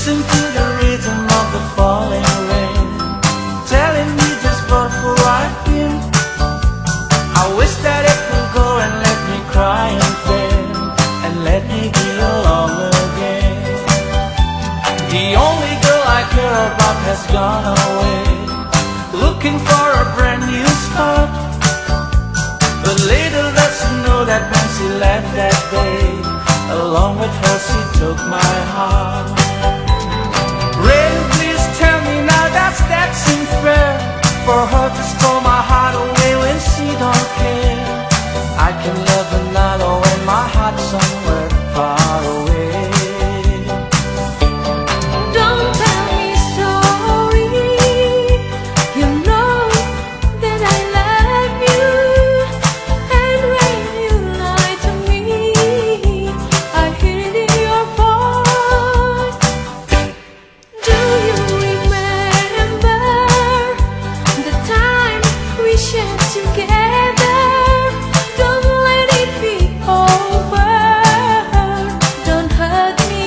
Listen to the rhythm of the falling rain, telling me just what for I've been. I wish that it could go and let me cry and fail, and let me be alone again. The only girl I care about has gone away, looking for a brand new start. But little does she know that when she left that day, along with her she took my heart. Rain, please tell me now, that seems fair, for her to steal my heart away when she don't care. I can love another when my heart's somewhere far away. Don't tell me sorry, you know that I love you. And when you lie to me, I hear it in your voice. Do you remember the time we shared together? Don't let it be over, don't hurt me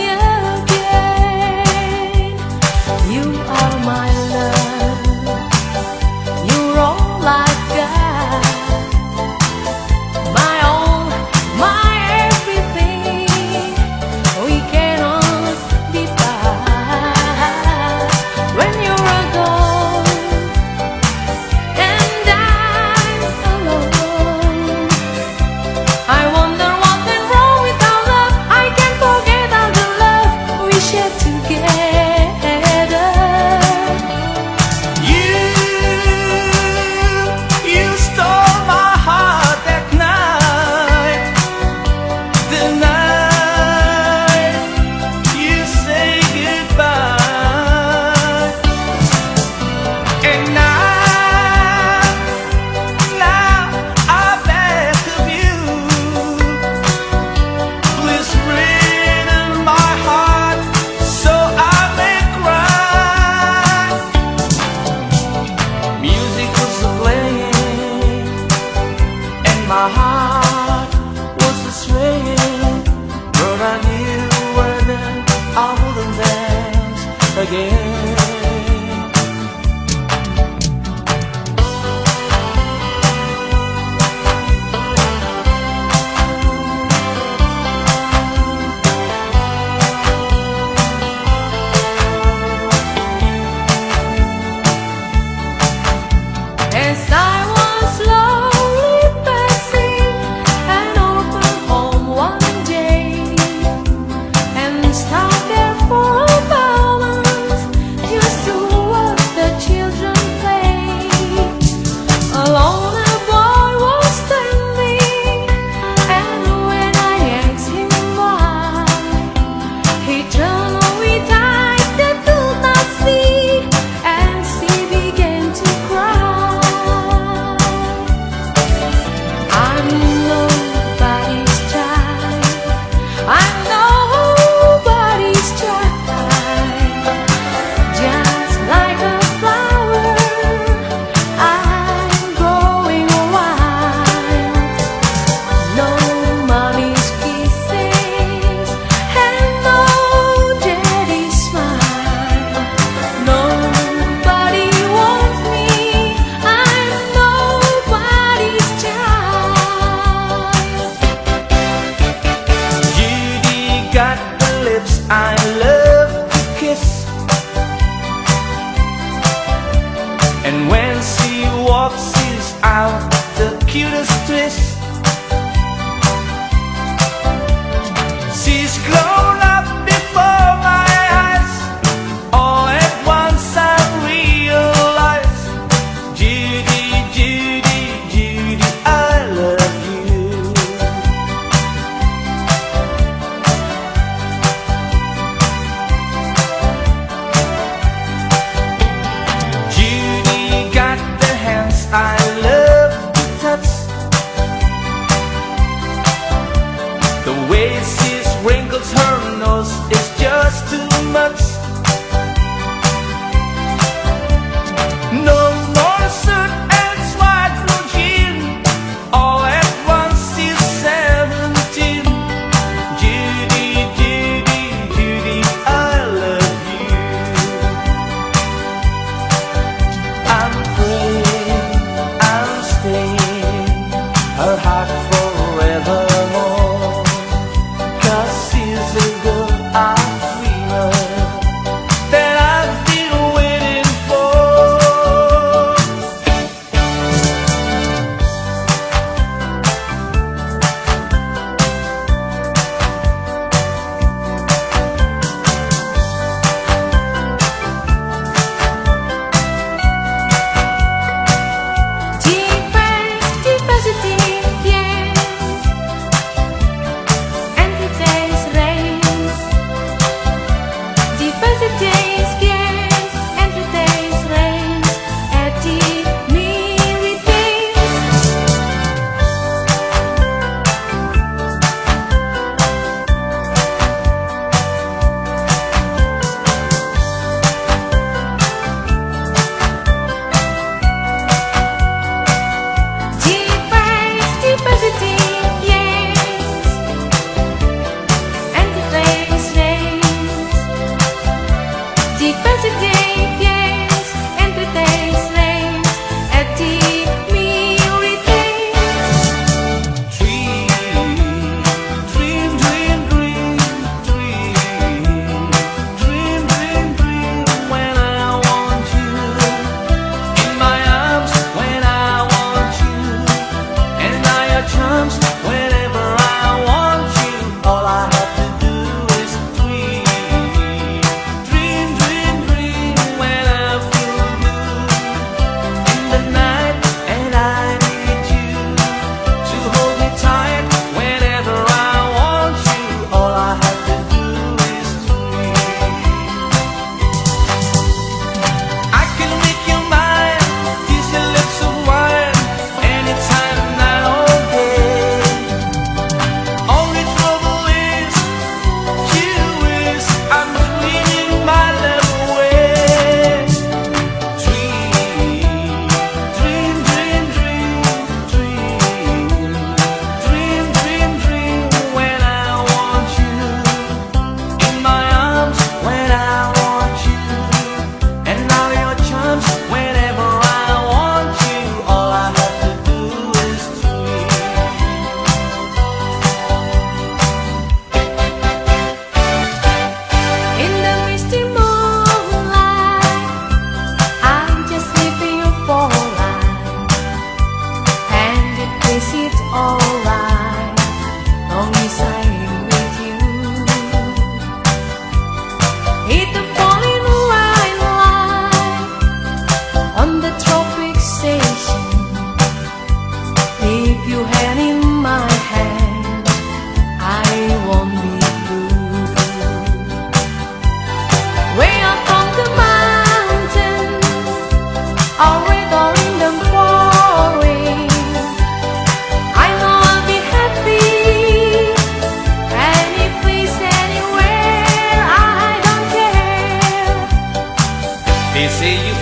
again. You are my love, you're all I've got, my all, my everything. We cannot be past when you're gone and I'm alone. I wonder what went wrong with our love. I can't forget all the love we shared together. You stole my heart that night, the night you say goodbye. And now I beg of you, please read in my heart so I may cry. Music was playing and my heart was swaying, but I knew where then I wouldn't dance again. As I was slowly passing an open home one day, and stopped there for a moment,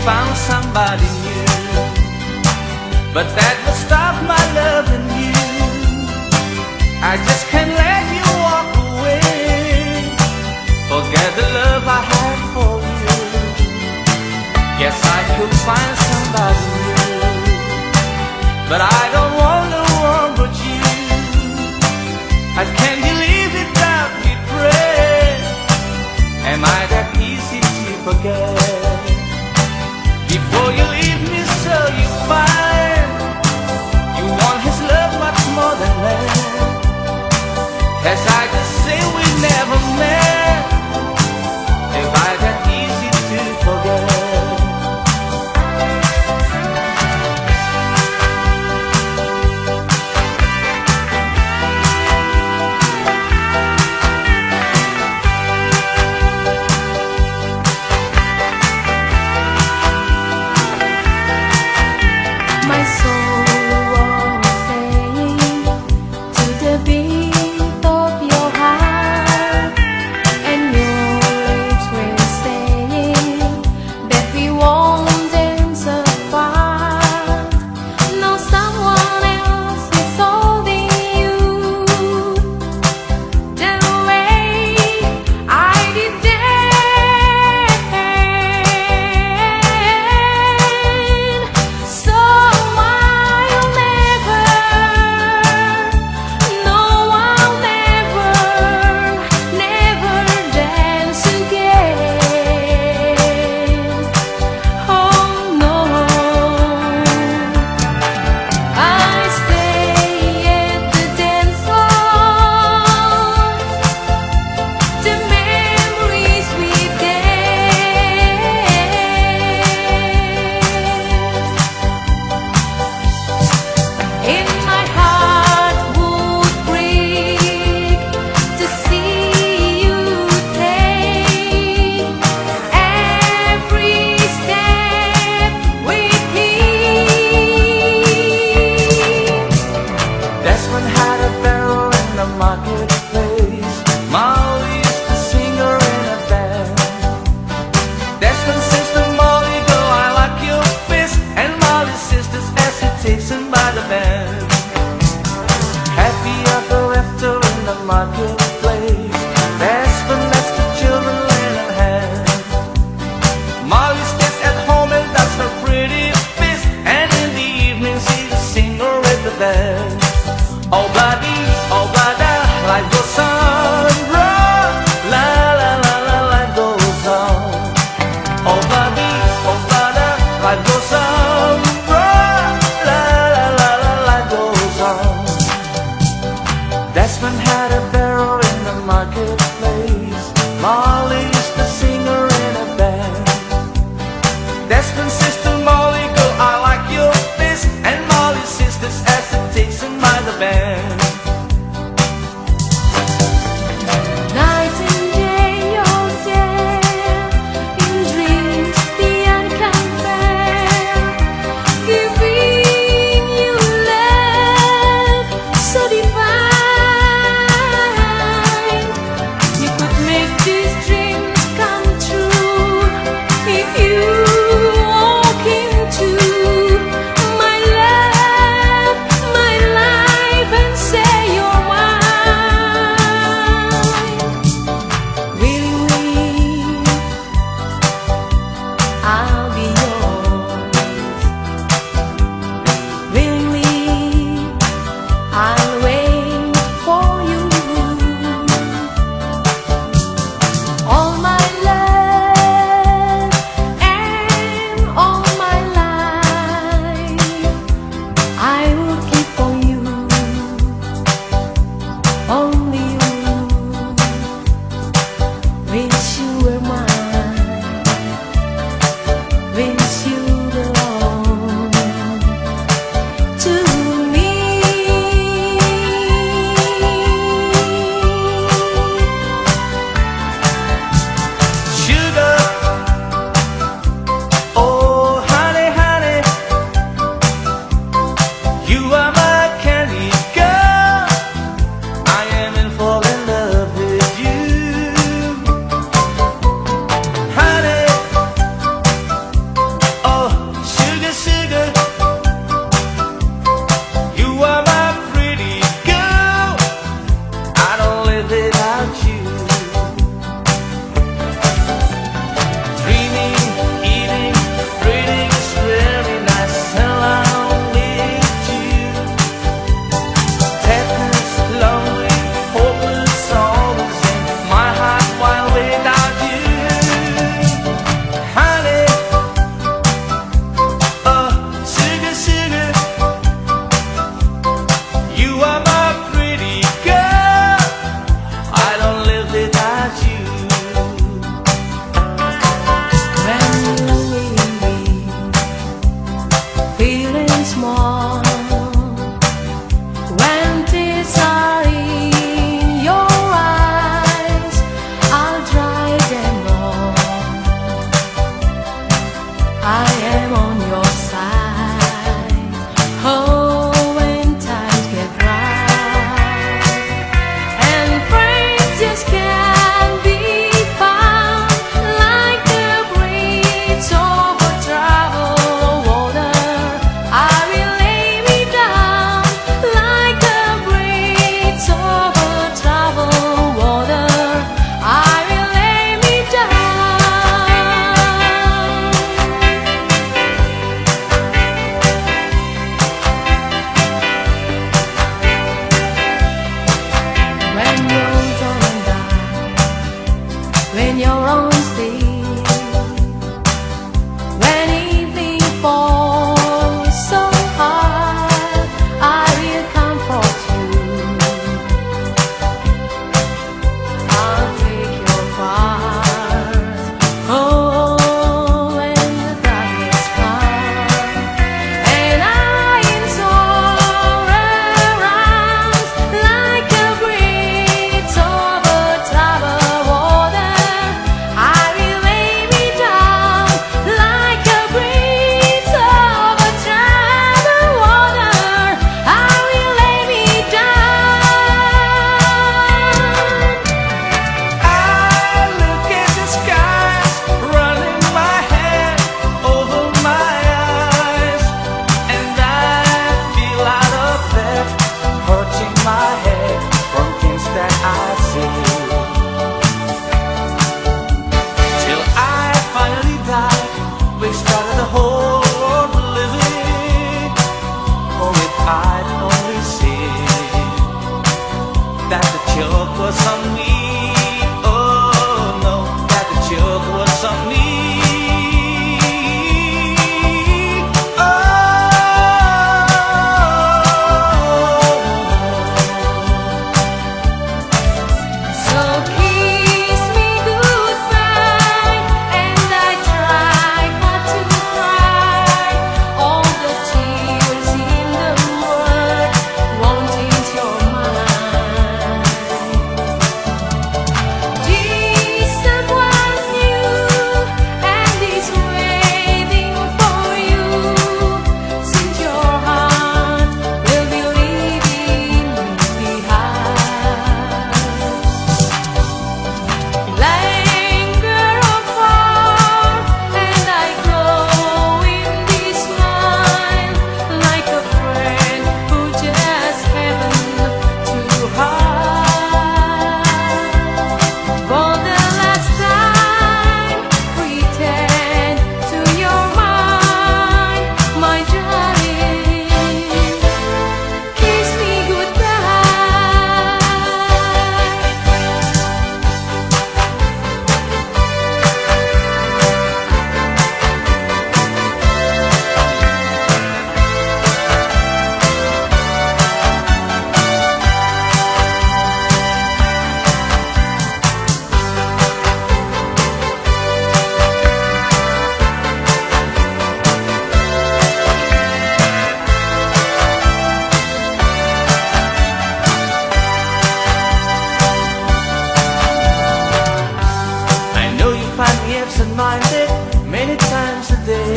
found somebody new, but that will stop my loving you. I just can't let you walk away, forget the love I had for you. Yes, I could find somebody new, but I don't want no one but you. I can't believe it that we pray. Am I that easy to forget? Before you leave me, so you find you want his love much more than that. As I just say we never met. Am I that easy to forget? many times a day.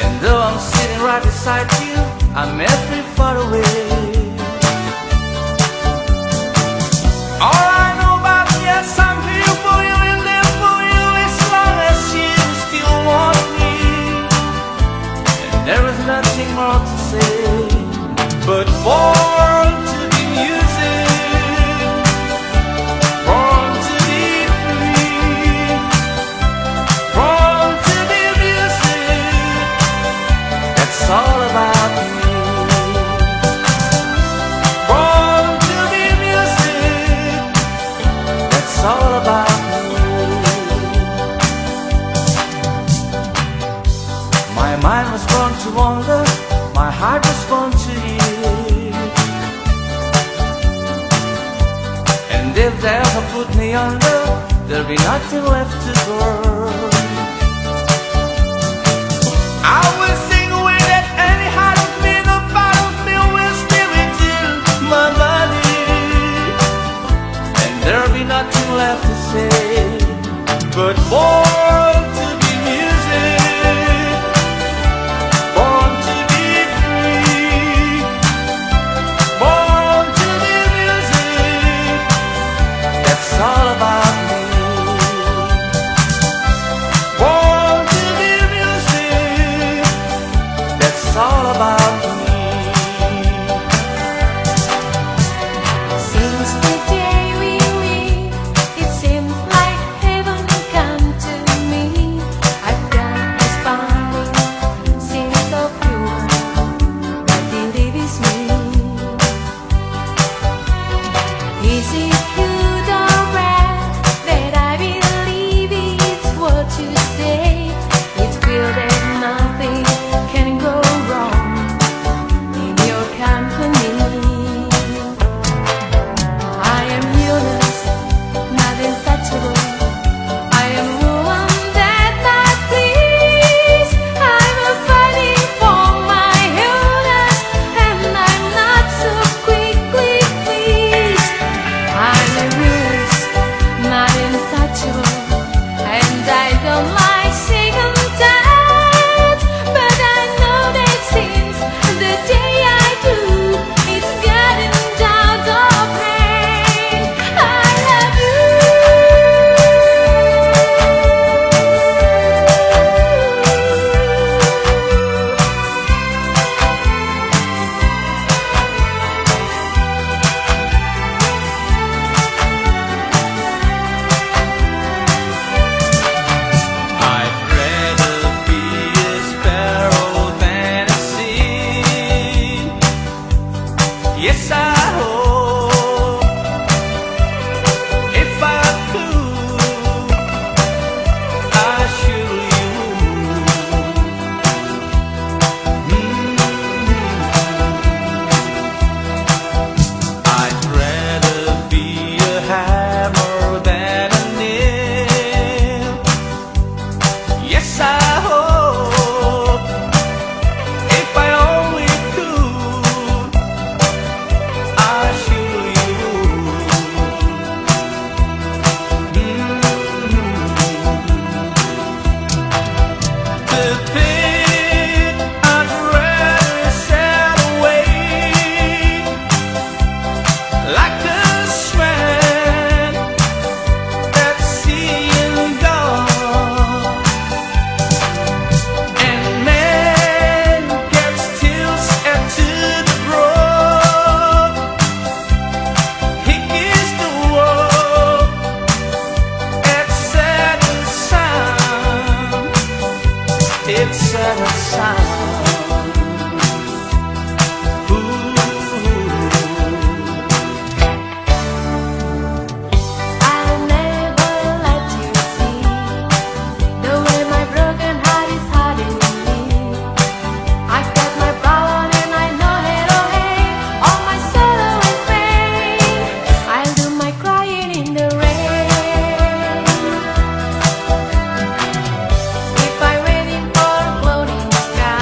And though I'm sitting right beside you, I'm every far away. All I know about yes, I'm here for you and live for you as long as you still want me. And there is nothing more to say, but born to be music, born to be free, born to be music. That's all about me. Born to be music. That's all about me. My mind was born to wander, my heart was born to heal. And if they ever put me under, there'll be nothing left to burn. I will sing away that any heart of me, no part of me will stay within my body. And there'll be nothing left to say, but born to be music, born to be free, born to be music. That's all about me. Born to be music. That's all about me. Since the day we meet, it seems like heaven come to me. I've got this finding sense of you, nothing leaves me. Is it good or bad that I believe it's what you say? It's clear that nothing can go wrong in your company. I am yours, not untouchable. I am woman that not please. I'm a fighting for my illness, and I'm not so quickly pleased. I'm a yours, not untouchable, and I don't like second thoughts. But I know that since the day I do, it's gotten down the pain. I love you. I'd rather be a sparrow than a sea. Yes, I hope if I could, I surely would. I'd rather be a hammer than a nail. Yes, I hope if I only could, I surely would. The pain I'd rather set away, like a strand that's seeing gone. And man gets tilts to the broad. He is the world at certain sound. It's certain sound. I'll never let you see the way my broken heart is hurting me. I've got my power and I know that oh hey, all my sorrow and pain. I'll do my crying in the rain. If I'm waiting for a floating sky,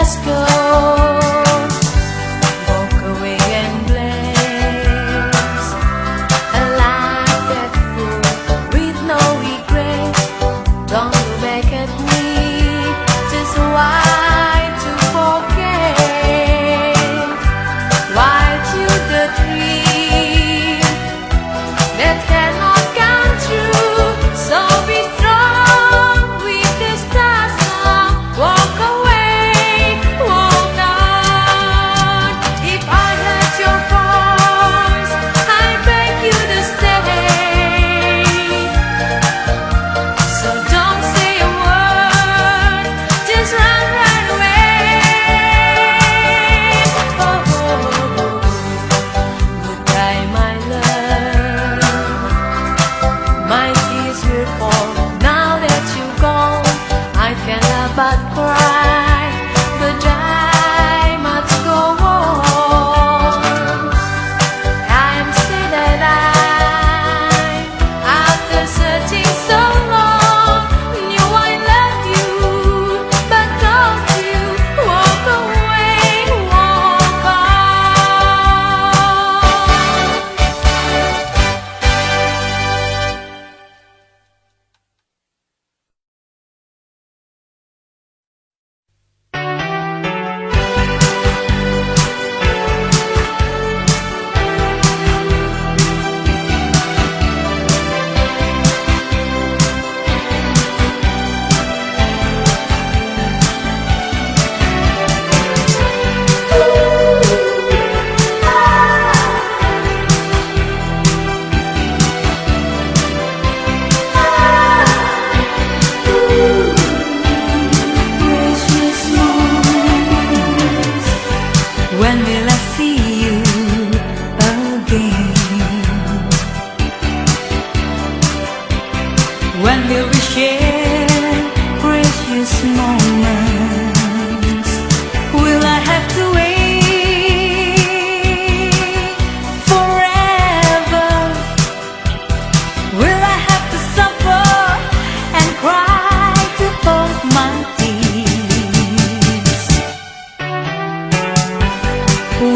just go. Walk away and blaze a life that's full with no regret. Don't look back at me, just why to forget. Why to the dream that cannot come true. So be strong with the stars now. Walk away, walk on. If I hurt your voice, I beg you to stay. So don't say a word, just run right away. Oh, goodbye, my love. My tears will fall now that you're gone. I cannot but cry, but I must go on. I am sad that after searching so long, knew I love you, but don't you walk away, walk on. Precious moments, when will I see you again? When will we share precious moments? Will I have to wait forever? Will I have to suffer and cry to both my tears?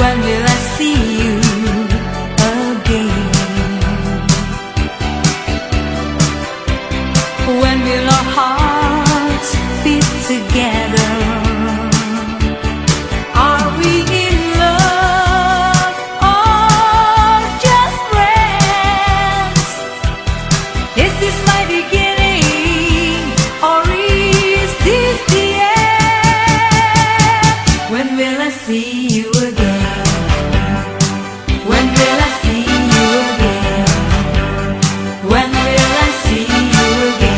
When will I see you again? When will our hearts beat together? Are we in love or just friends? Is this my beginning or is this the end? When will I see you again? When will I see you again? When will I see you again?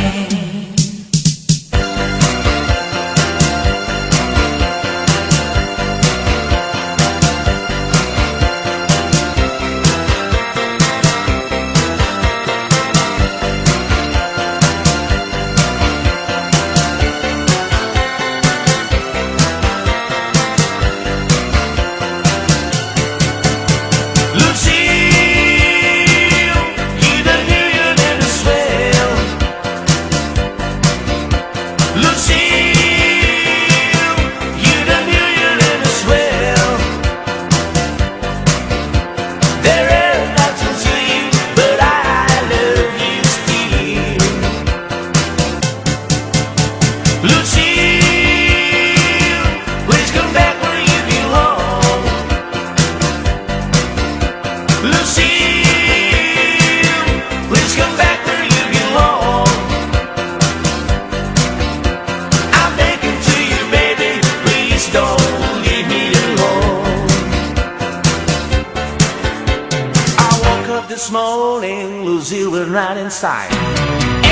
This morning, Lucille was right inside.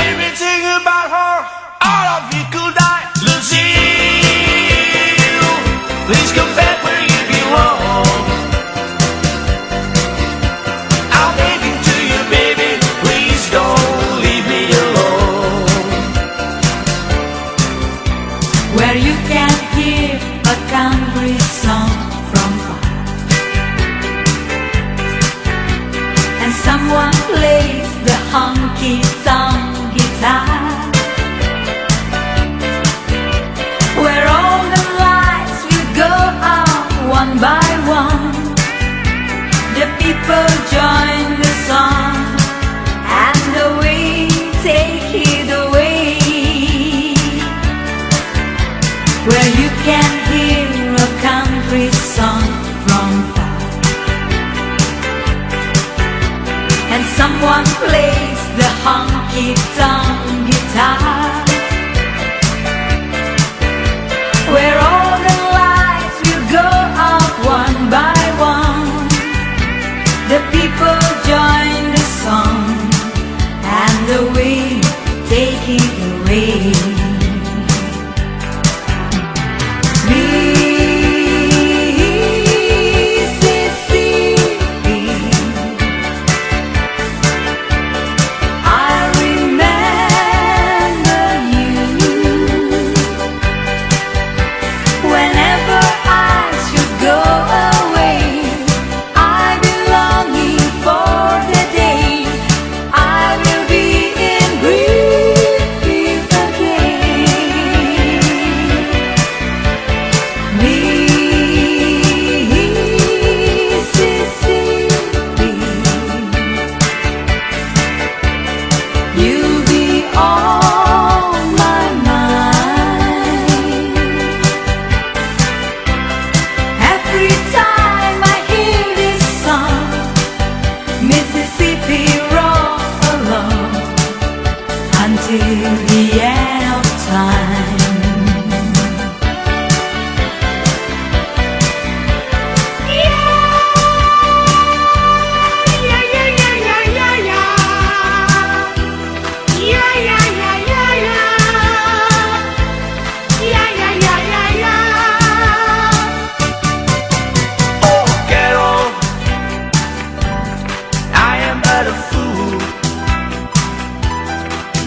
Everything about her, all of you could die. Lucille, please come back where you belong. I'm begging to you, baby, please don't leave me alone. Where you can hear a country song from far, and someone plays the honky-tonk guitar. Where all the lights will where you can hear a country song from far, and someone plays the honky-tonk guitar, where all the lights will go out one by one. The people join the song, and the wind take it away. Until the end of time. Oh, Carol, I am but a fool.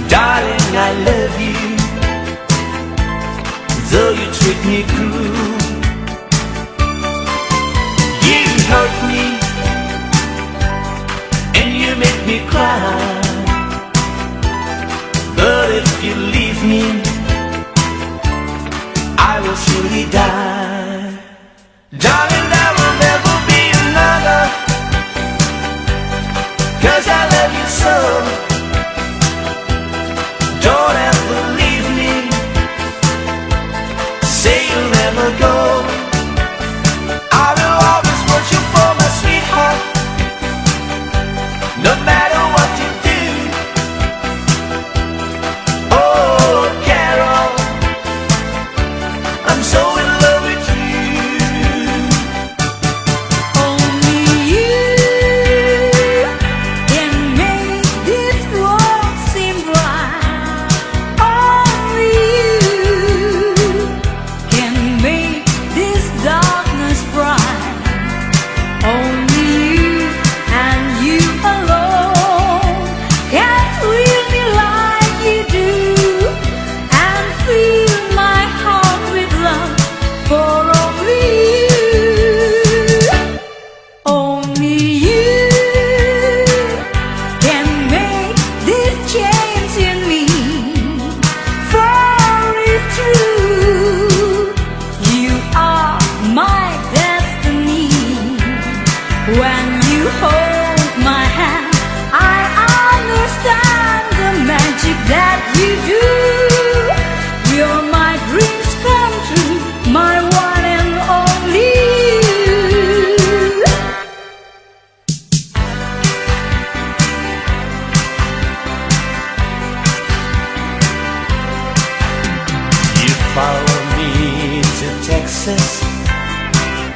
Darling, I love you, though you treat me cruel. You hurt me, and you make me cry. But if you leave me, I will surely die. Darling, there will never be another, 'cause I love you so. Don't ever leave me, say you'll never go. I will always want you for my sweetheart, no matter what you do. Oh, Carol, I'm so in love with you. Only you can make this world seem bright. Only you can make this darkness bright. Only you and you alone can thrill me like you do, and fill my heart with love for only you. Only you can make this change in me, for it's true. You are my destiny. When you hold my hand, I understand the magic that you do. You're my dreams come true, my one and only you. You follow me to Texas,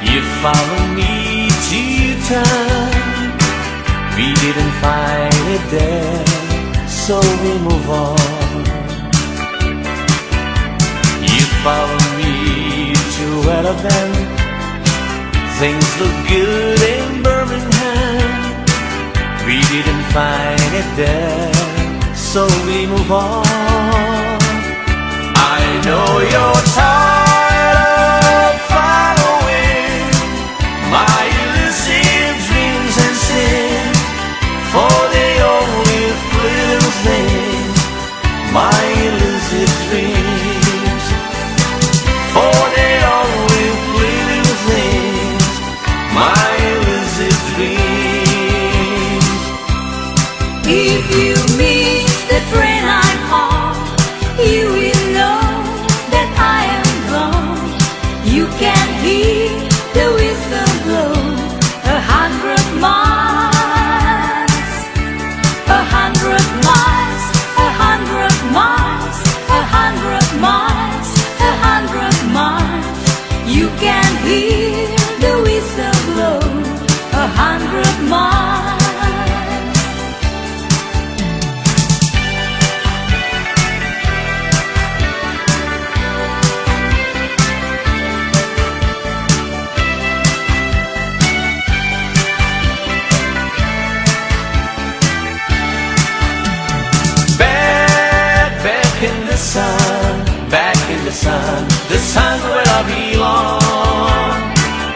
you follow me to Utah. We didn't find it there, so we move on. You follow me to Alabama, things look good in Birmingham. We didn't find it there, so we move on. I know you're tired of following my elusive dreams and sin, for they only fleeting things, my elusive dreams, for they only fleeting things, my elusive dreams. If you miss the train I'm on, you will know that I am I belong.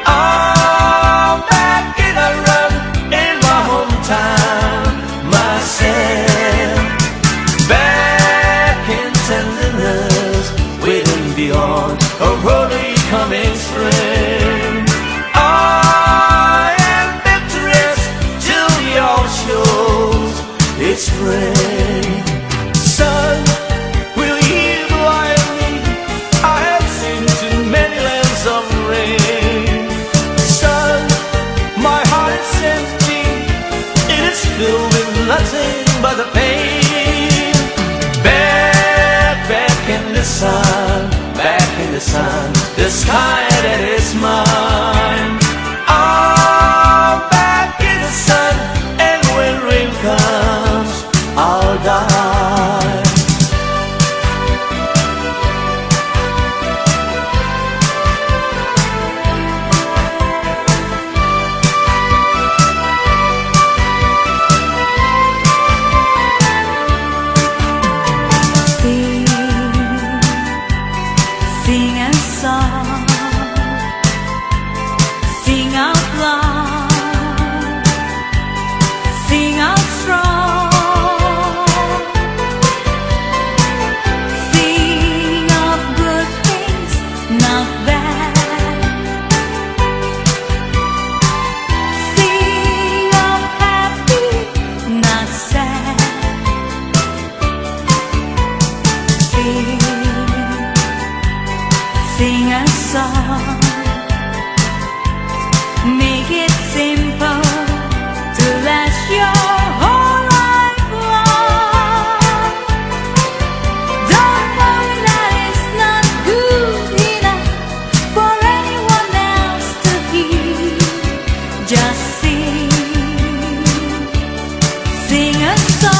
I'm back in a run in my hometown, myself. Back in tenderness, waiting beyond a rolling coming spring. I am victorious till the all shows it's spring. Sun, will you blind me? I have seen too many lands of rain. Sun, my heart is empty, it is filled with nothing but the pain. Back in the sun, back in the sun, the sky that is mine. I'm back in the sun, and when rain comes, I'll die. Sing a song, sing out loud, sing out strong, sing of good things, not bad, sing of happy, not sad, sing a song, make it simple to last your whole life long. Don't worry that it's not good enough for anyone else to hear. Just sing a song.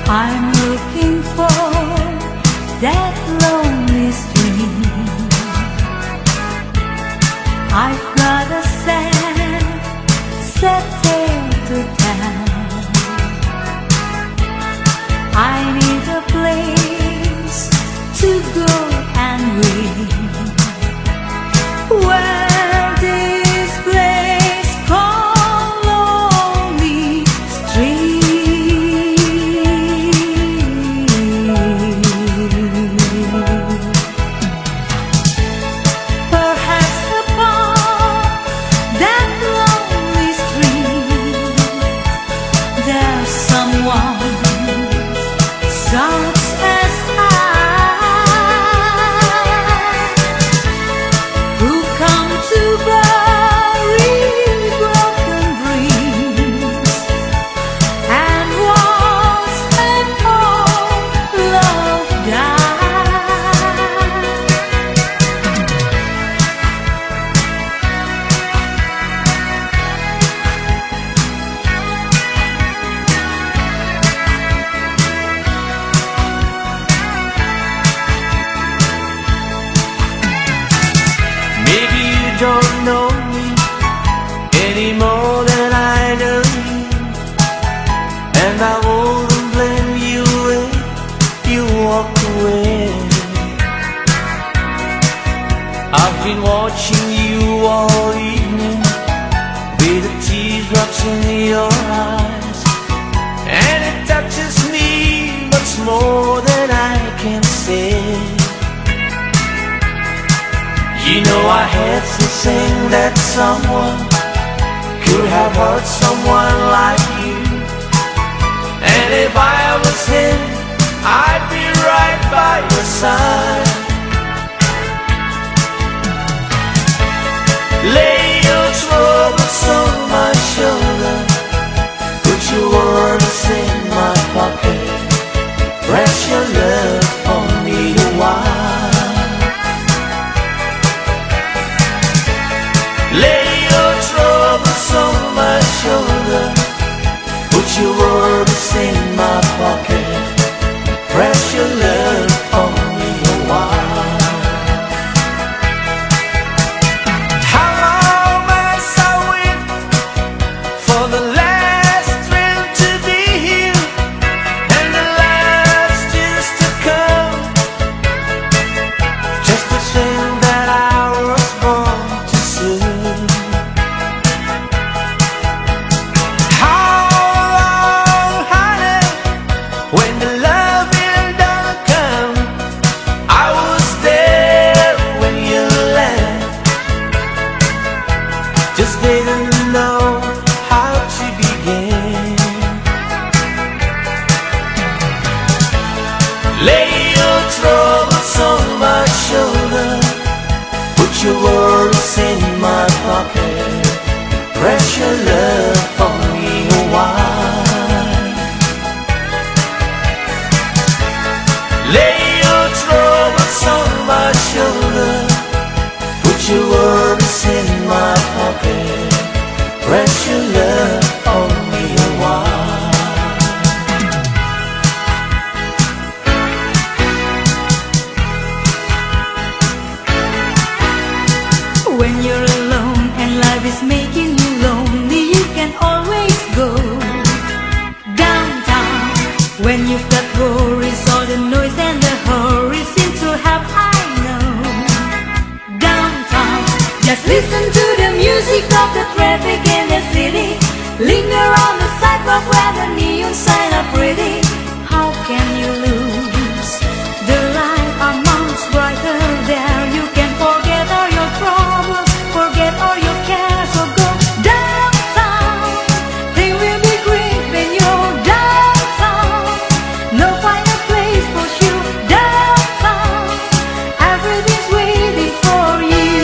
I'm looking for that lonely stream. I've got a set sail to town. I need a place to go and read. Where this place called Lonely Stream. Perhaps upon that lonely stream there's someone such as I, who come to bury broken dreams and once and all love walked away. I've been watching you all evening with the teardrops in your eyes, and it touches me much more than I can say. You know I had to sing that someone could have hurt someone like you, and if I was him, I'd be right by your side. Lay your troubles on my shoulder, put your words in my pocket, press your love on me a while. Lay your troubles on my shoulder, put your words in my pocket, press your love on me a while. How long must I wait for the last thrill to be here and the last years to come? Just to think that I was born too soon. How long, honey, when the love will not come? I was there when you left, just didn't know how to begin. Lay your troubles on my shoulder, put your words in my pocket, press your love on me a while. Lay your troubles on my shoulder, put your words in my pocket, press your love on me a while. When you're alone and life is making you lonely, you can always go downtown. When you've got worries, all the noise and the hurry seem to have I know. Downtown, just listen to the music of the traffic in the city. Linger on the sidewalk where the neon signs are pretty. How can you lose? The lights are much brighter there. You can forget all your troubles, forget all your cares, so go downtown. They will be great when you're downtown. No finer place for you. Downtown, everything's waiting for you.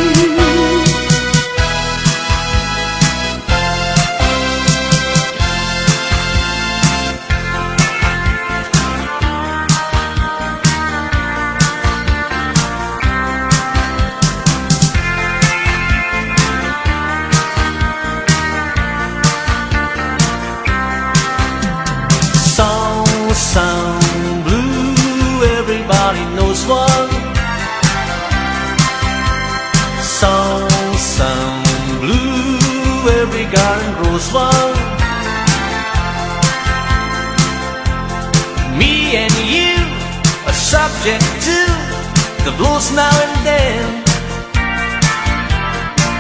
Sound blue, everybody knows one. Sound blue, every garden grows one. Me and you are subject to the blues now and then,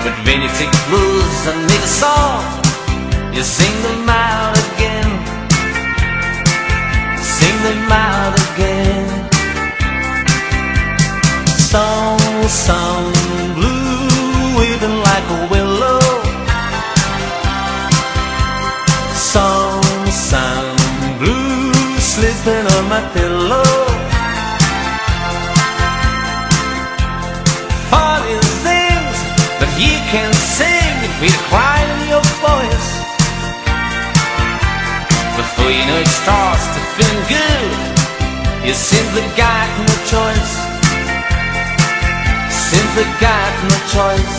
but when you take the blues and make a song, you sing them out again. Sing them out again. Sound blue, weaving like a willow. Sound blue, sleeping on my pillow. Funny things that you can sing with a cry in your voice. Before you know it starts to feel good, you simply got no choice. Simply got no choice.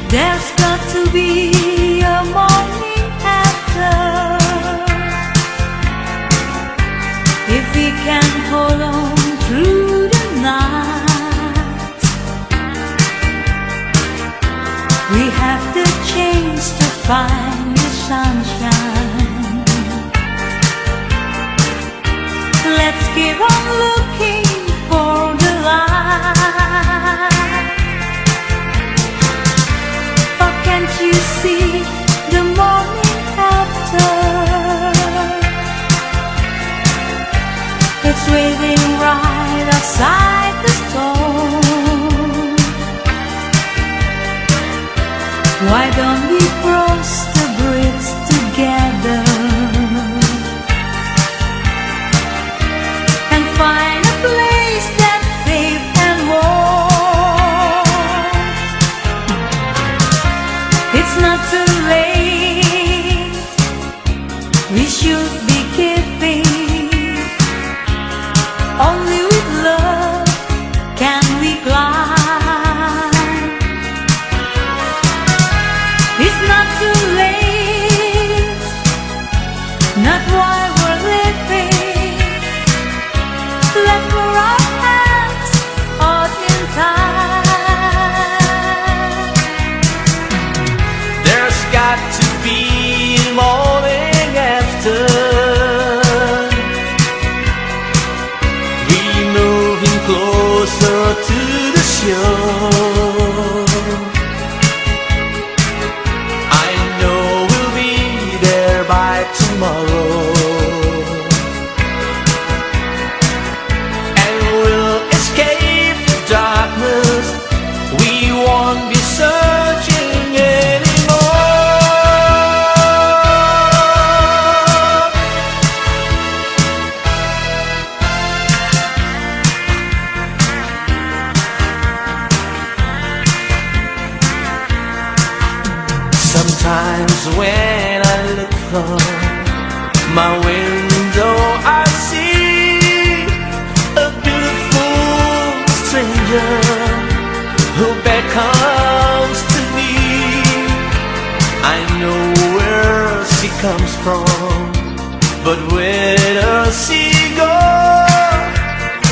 There's got to be a morning after. If we can hold on through the night, we have the chance to find the sunshine. It's waiting right outside the store. Why don't we cross the bridge together and find a place that's safe and warm? It's not too late. We should be kissing. Only with love can we climb. It's not too late, not while we're living. Let's put our hands out in time. There's got to be a morning after. Closer to the shore. I know we'll be there by tomorrow, and we'll escape the darkness. We won't be searching anymore. Sometimes when I look from my window, I see a beautiful stranger who beckons to me. I know where she comes from, but where does she go?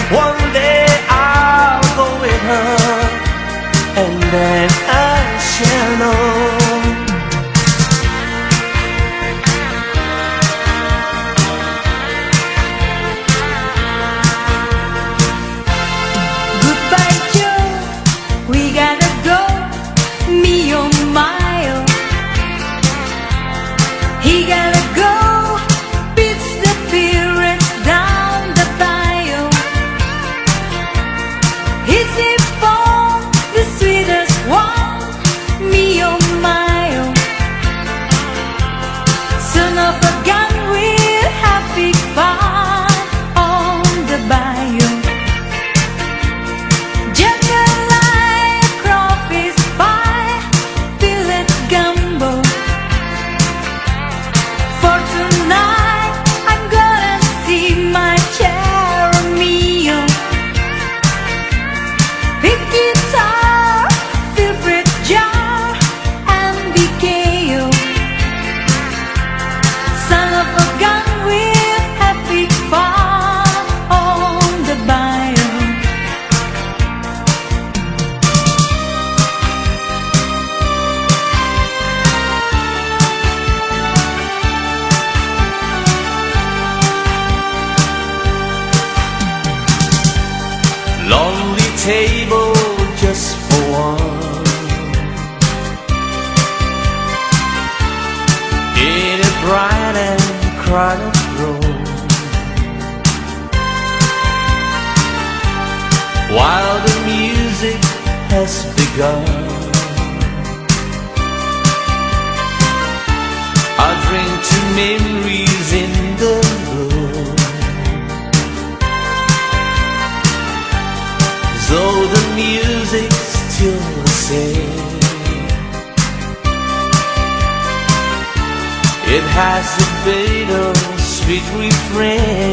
One day I'll go with her, and then I shall know. He gotta go, beats the spirits down the bayou. Is he for the sweetest one? Me oh my oh. Son of a gun, we'll have big fun on the bayou. Jungle like crawfish pie, fillet gumbo. For tonight, I'm gonna see my Cheromeo. Big guitar, favorite jar, and BKO. Son of a gun, we'll have big fun on the bayou. Lonely table just for one, in a bright and crowded room, while the music has begun. I drink to memories in the room. Though the music's still the same, it has a bitter sweet refrain.